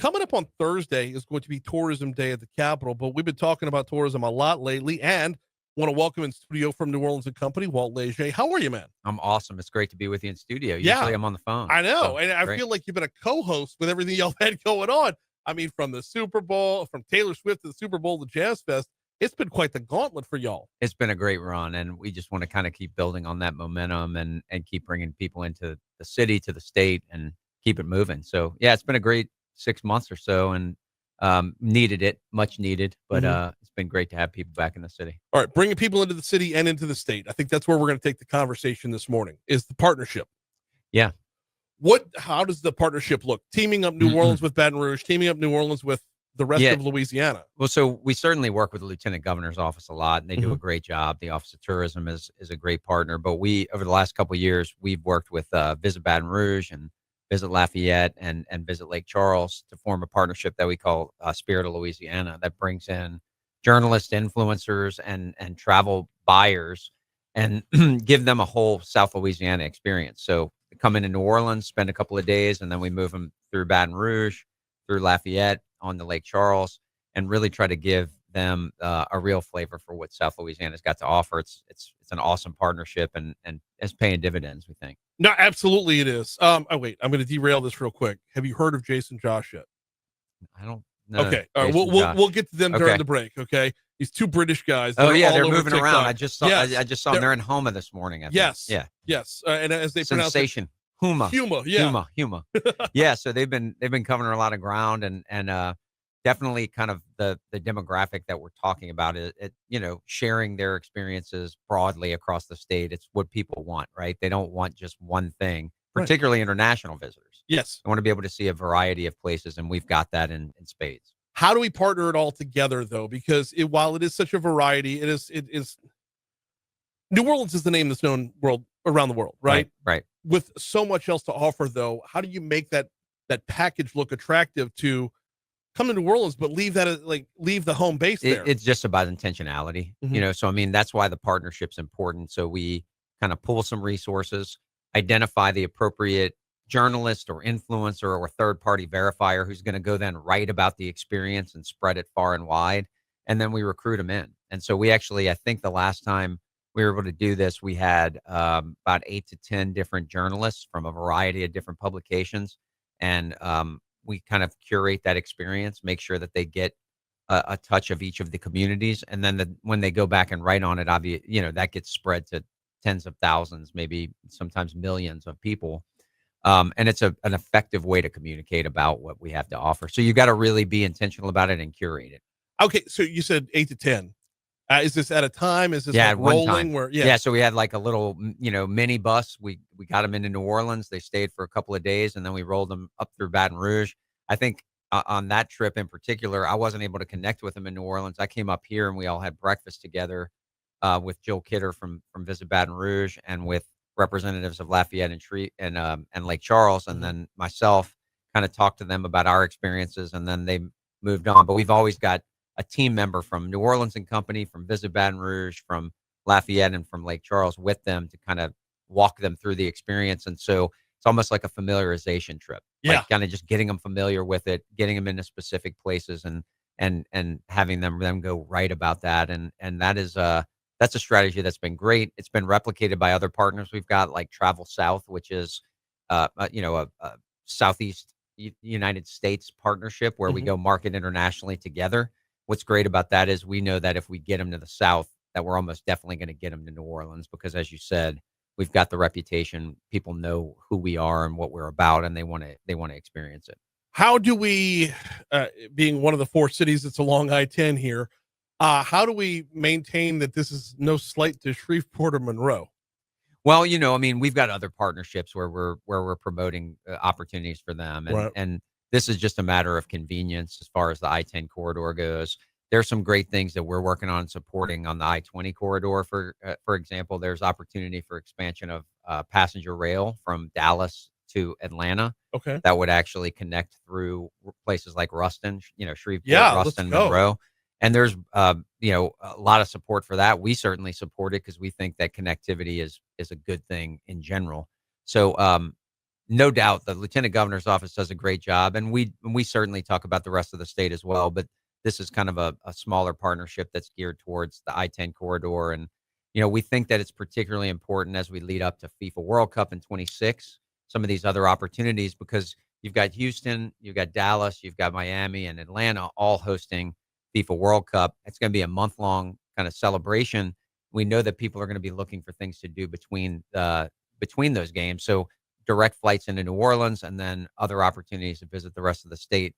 Coming up on Thursday is going to be Tourism Day at the Capitol, but we've been talking about tourism a lot lately, and want to welcome in studio from New Orleans and Company, Walt Leger. How are you, man? I'm awesome. It's great to be with you in studio. Yeah, Usually I'm on the phone. I know, So and I great. feel like you've been a co-host with everything y'all had going on. I mean, from the Super Bowl, from Taylor Swift to the Super Bowl, the Jazz Fest, it's been quite the gauntlet for y'all. It's been a great run, and we just want to kind of keep building on that momentum and keep bringing people into the city, to the state, and keep it moving. So yeah, it's been a great 6 months or so, and needed it, much needed. But Mhm. it's been great to have people back in the city. All right, bringing people into the city and into the state. I think that's where we're going to take the conversation this morning. Is the partnership? Yeah. How does the partnership look? Teaming up New Orleans with Baton Rouge, teaming up New Orleans with the rest Yeah. of Louisiana. Well, so we certainly work with the Lieutenant Governor's office a lot, and they do a Mhm. great job. The Office of Tourism is a great partner. But we, over the last couple of years, we've worked with Visit Baton Rouge and Visit Lafayette and Visit Lake Charles to form a partnership that we call Spirit of Louisiana, that brings in journalists, influencers, and travel buyers, and give them a whole South Louisiana experience. So they come into New Orleans, spend a couple of days, and then we move them through Baton Rouge, through Lafayette, on the Lake Charles, and really try to give them a real flavor for what South Louisiana's got to offer. It's an awesome partnership, and it's paying dividends, we think. No, absolutely it is. Oh wait, I'm going to derail this real quick. Have you heard of Jason Josh yet? I don't know. Okay, all right, we'll Jason we'll, we'll Josh. get to them during Okay. the break. Okay, these two British guys that Oh are yeah, all they're over moving TikTok. around. I just saw. Yes, I just saw them. They're in Homa this morning. I think. yes, Yeah. yes, and as they pronounce it, Sensation. Huma. Huma. Yeah, Huma. Yeah. So they've been covering a lot of ground, and definitely kind of the demographic that we're talking about is sharing their experiences broadly across the state. It's what people want, right? They don't want just one thing, right. particularly international visitors. Yes, They want to be able to see a variety of places, and we've got that in spades. how do we partner it all together though? Because while it is such a variety, it is New Orleans is the name that's known around the world, right? Right. With so much else to offer, though, how do you make that package look attractive to come to New Orleans, but leave leave the home base there? It's just about intentionality, Mhm. So I mean, that's why the partnership's important. So we kind of pull some resources, identify the appropriate journalist or influencer or third party verifier who's going to go then write about the experience and spread it far and wide. And then we recruit them in. And so we actually, I think the last time we were able to do this, we had about 8 to 10 different journalists from a variety of different publications. And we kind of curate that experience, make sure that they get a touch of each of the communities. And then when they go back and write on it, obviously, that gets spread to tens of thousands, maybe sometimes millions of people. And it's an effective way to communicate about what we have to offer. So you got to really be intentional about it and curate it. Okay, so you said 8 to 10. Is this at a time? Is this Yeah, like at one rolling? time. Where Yeah, so we had like a little, mini bus. We got them into New Orleans. They stayed for a couple of days, and then we rolled them up through Baton Rouge. I think on that trip in particular, I wasn't able to connect with them in New Orleans. I came up here, and we all had breakfast together with Joe Kidder from Visit Baton Rouge, and with representatives of Lafayette and Lake Charles, and Mhm. then myself, kind of talked to them about our experiences, and then they moved on. But we've always got a team member from New Orleans and Company, from Visit Baton Rouge, from Lafayette, and from Lake Charles with them to kind of walk them through the experience. And so it's almost like a familiarization trip, Yeah. like kind of just getting them familiar with it, getting them into specific places, and having them go write about that. And that's a strategy that's been great. It's been replicated by other partners we've got, like Travel South, which is a Southeast United States partnership where we Mhm. go market internationally together. What's great about that is we know that if we get them to the South, that we're almost definitely going to get them to New Orleans, because, as you said, we've got the reputation. People know who we are and what we're about, and they want to experience it. How do we, being one of the four cities that's along I-10 here, how do we maintain that this is no slight to Shreveport or Monroe? Well, I mean, we've got other partnerships where we're promoting opportunities for them, and Right. and this is just a matter of convenience as far as the I-10 corridor goes. There's some great things that we're working on supporting on the I-20 corridor. For example, there's opportunity for expansion of passenger rail from Dallas to Atlanta Okay. that would actually connect through places like Ruston, Shreveport, Yeah, let's Ruston, go. Monroe. And there's a lot of support for that. We certainly support it because we think that connectivity is a good thing in general. So no doubt the lieutenant governor's office does a great job, and we certainly talk about the rest of the state as well. But this is kind of a smaller partnership that's geared towards the I-10 corridor, and we think that it's particularly important as we lead up to FIFA World Cup in 26. Some of these other opportunities, because you've got Houston, you've got Dallas, you've got Miami and Atlanta all hosting FIFA World Cup. It's going to be a month-long kind of celebration. We know that people are going to be looking for things to do between those games. So direct flights into New Orleans and then other opportunities to visit the rest of the state.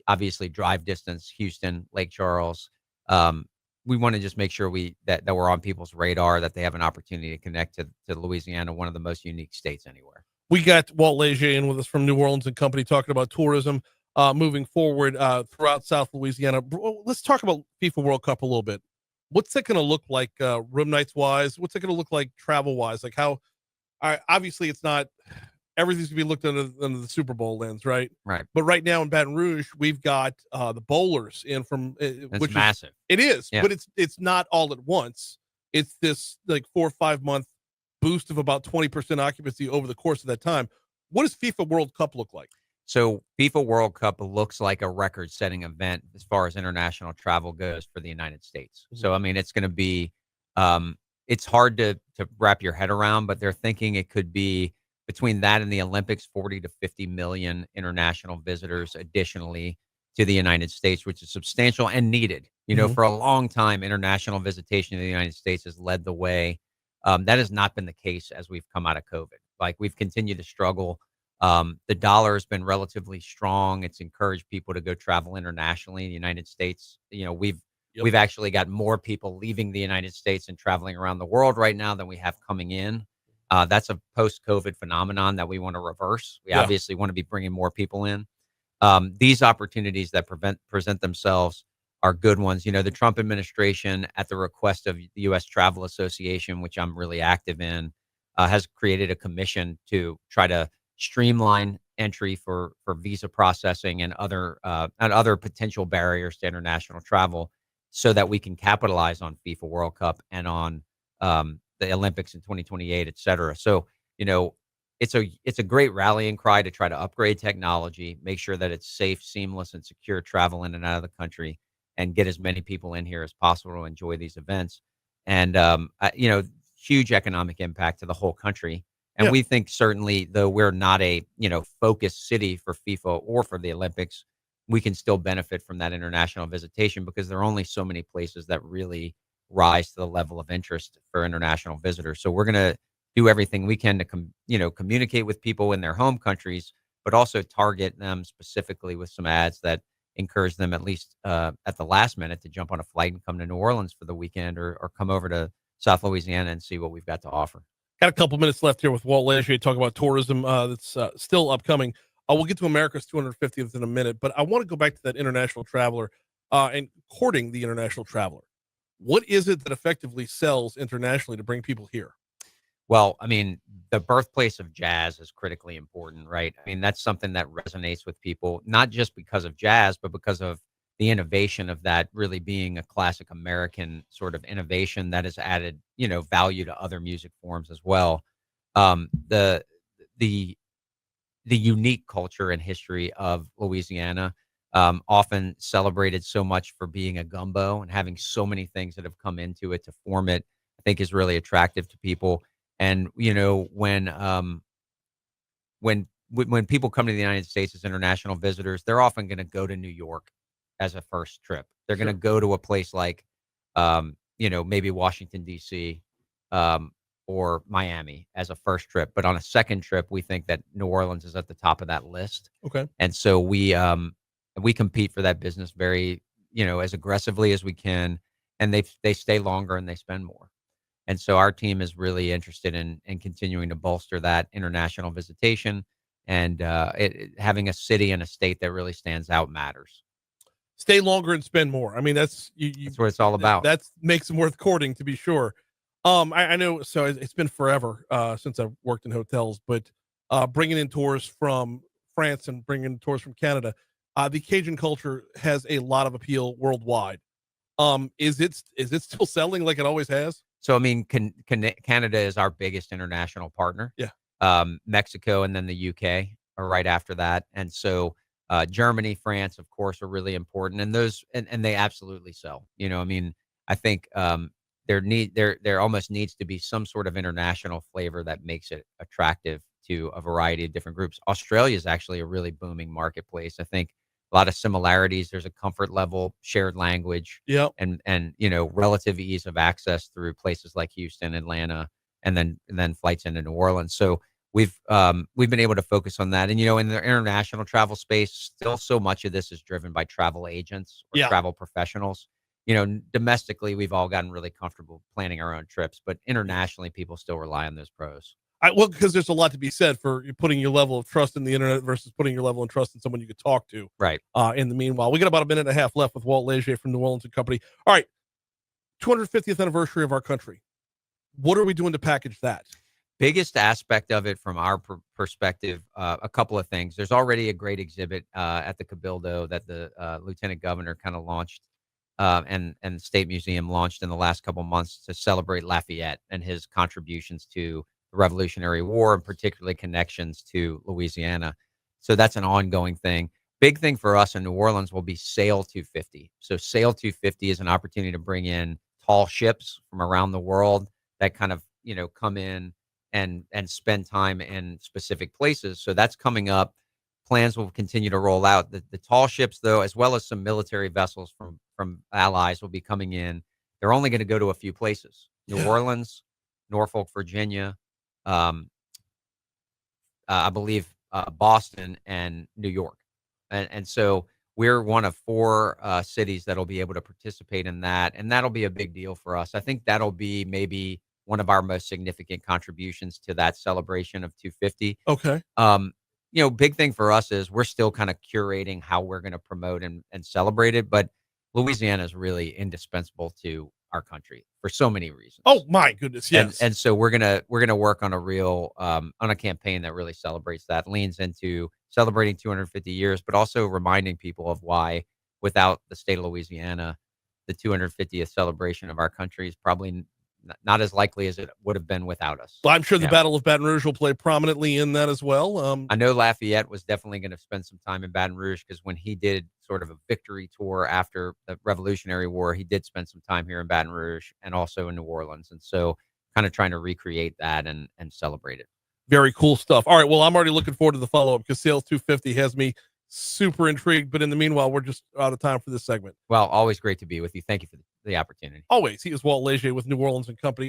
Obviously drive distance, Houston, Lake Charles. We want to just make sure that we're on people's radar, that they have an opportunity to connect to Louisiana, one of the most unique states anywhere. We got Walt Leger in with us from New Orleans and Company talking about tourism moving forward throughout South Louisiana. Let's talk about FIFA World Cup a little bit. What's it going to look like room nights wise? What's it going to look like travel wise? Like how, obviously it's not, everything's going to be looked under the Super Bowl lens, right? Right. But right now in Baton Rouge, we've got the bowlers in from, which is massive. It is, yeah. But it's not all at once. It's this like 4 or 5 month boost of about 20% occupancy over the course of that time. What does FIFA World Cup look like? So FIFA World Cup looks like a record-setting event as far as international travel goes for the United States. Mm-hmm. So, I mean, it's going to be, it's hard to wrap your head around, but they're thinking it could be between that and the Olympics, 40 to 50 million international visitors additionally to the United States, which is substantial and needed. Mm-hmm. For a long time, international visitation to the United States has led the way. That has not been the case as we've come out of COVID. Like, we've continued to struggle. The dollar has been relatively strong. It's encouraged people to go travel internationally in the United States. We've actually got more people leaving the United States and traveling around the world right now than we have coming in. That's a post-COVID phenomenon that we want to reverse. We obviously want to be bringing more people in. These opportunities that present themselves are good ones. The Trump administration, at the request of the U.S. Travel Association, which I'm really active in, has created a commission to try to streamline entry for visa processing and other potential barriers to international travel, so that we can capitalize on FIFA World Cup and on the Olympics in 2028, et cetera. So, it's a great rallying cry to try to upgrade technology, make sure that it's safe, seamless, and secure travel in and out of the country, and get as many people in here as possible to enjoy these events. And, huge economic impact to the whole country. And we think, certainly, though we're not a, focused city for FIFA or for the Olympics, we can still benefit from that international visitation, because there are only so many places that really rise to the level of interest for international visitors. So we're going to do everything we can to, communicate with people in their home countries, but also target them specifically with some ads that encourage them, at least at the last minute, to jump on a flight and come to New Orleans for the weekend, or come over to South Louisiana and see what we've got to offer. Got a couple minutes left here with Walt Leger talking about tourism that's still upcoming. We'll get to America's 250th in a minute, but I want to go back to that international traveler and courting the international traveler. What is it that effectively sells internationally to bring people here? Well, I mean, the birthplace of jazz is critically important, right? I mean, that's something that resonates with people, not just because of jazz, but because of the innovation of that really being a classic American sort of innovation that has added, value to other music forms as well. The unique culture and history of Louisiana, often celebrated so much for being a gumbo and having so many things that have come into it to form it, I think is really attractive to people. And, when people come to the United States as international visitors, they're often going to go to New York as a first trip. They're going to go to a place like, maybe Washington, D.C., or Miami as a first trip. But on a second trip, we think that New Orleans is at the top of that list. Okay. And so we compete for that business very, as aggressively as we can. And they stay longer and they spend more. And so our team is really interested in continuing to bolster that international visitation, and having a city and a state that really stands out matters. Stay longer and spend more. I mean, that's what it's all about. That makes them worth courting, to be sure. I know. So it's been forever since I've worked in hotels, but bringing in tours from France and bringing in tours from Canada, the Cajun culture has a lot of appeal worldwide. Is it still selling like it always has? So, I mean, Canada is our biggest international partner. Yeah. Mexico, and then the UK are right after that. And so Germany, France, of course, are really important, and and they absolutely sell. I mean, I think there almost needs to be some sort of international flavor that makes it attractive to a variety of different groups. Australia is actually a really booming marketplace. I think a lot of similarities. There's a comfort level, shared language, Yeah. and relative ease of access through places like Houston, Atlanta, and then flights into New Orleans. So we've been able to focus on that. And in the international travel space, still so much of this is driven by travel agents or Yeah. travel professionals. Domestically, we've all gotten really comfortable planning our own trips, but internationally, people still rely on those pros. Well, because there's a lot to be said for you putting your level of trust in the internet versus putting your level of trust in someone you could talk to. Right. In the meanwhile, we got about a minute and a half left with Walt Leger from New Orleans and Company. All right, 250th anniversary of our country. What are we doing to package that? Biggest aspect of it from our perspective, a couple of things. There's already a great exhibit at the Cabildo that the Lieutenant Governor kind of launched, and State Museum launched in the last couple months to celebrate Lafayette and his contributions to the Revolutionary War, and particularly connections to Louisiana. So that's an ongoing thing. Big thing for us in New Orleans will be Sail 250. So Sail 250 is an opportunity to bring in tall ships from around the world that kind of come in and spend time in specific places. So that's coming up. Plans will continue to roll out. The tall ships, though, as well as some military vessels from allies, will be coming in. They're only going to go to a few places: New Orleans, Norfolk, Virginia, um, I believe Boston, and New York. And so we're one of four cities that'll be able to participate in that, and that'll be a big deal for us. I think that'll be maybe one of our most significant contributions to that celebration of 250. Okay. Big thing for us is we're still kind of curating how we're going to promote and celebrate it, but Louisiana is really indispensable to our country for so many reasons. Oh my goodness, yes. And so we're gonna work on a real on a campaign that really celebrates that, leans into celebrating 250 years, but also reminding people of why without the state of Louisiana, the 250th celebration of our country is probably not as likely as it would have been without us. Well, I'm sure the Battle of Baton Rouge will play prominently in that as well. I know Lafayette was definitely going to spend some time in Baton Rouge because when he did sort of a victory tour after the Revolutionary War, he did spend some time here in Baton Rouge and also in New Orleans. And so kind of trying to recreate that and celebrate it. Very cool stuff. All right. Well, I'm already looking forward to the follow-up because Sales 250 has me super intrigued. But in the meanwhile, we're just out of time for this segment. Well, always great to be with you. Thank you for the opportunity. Always. He is Walt Leger with New Orleans and Company.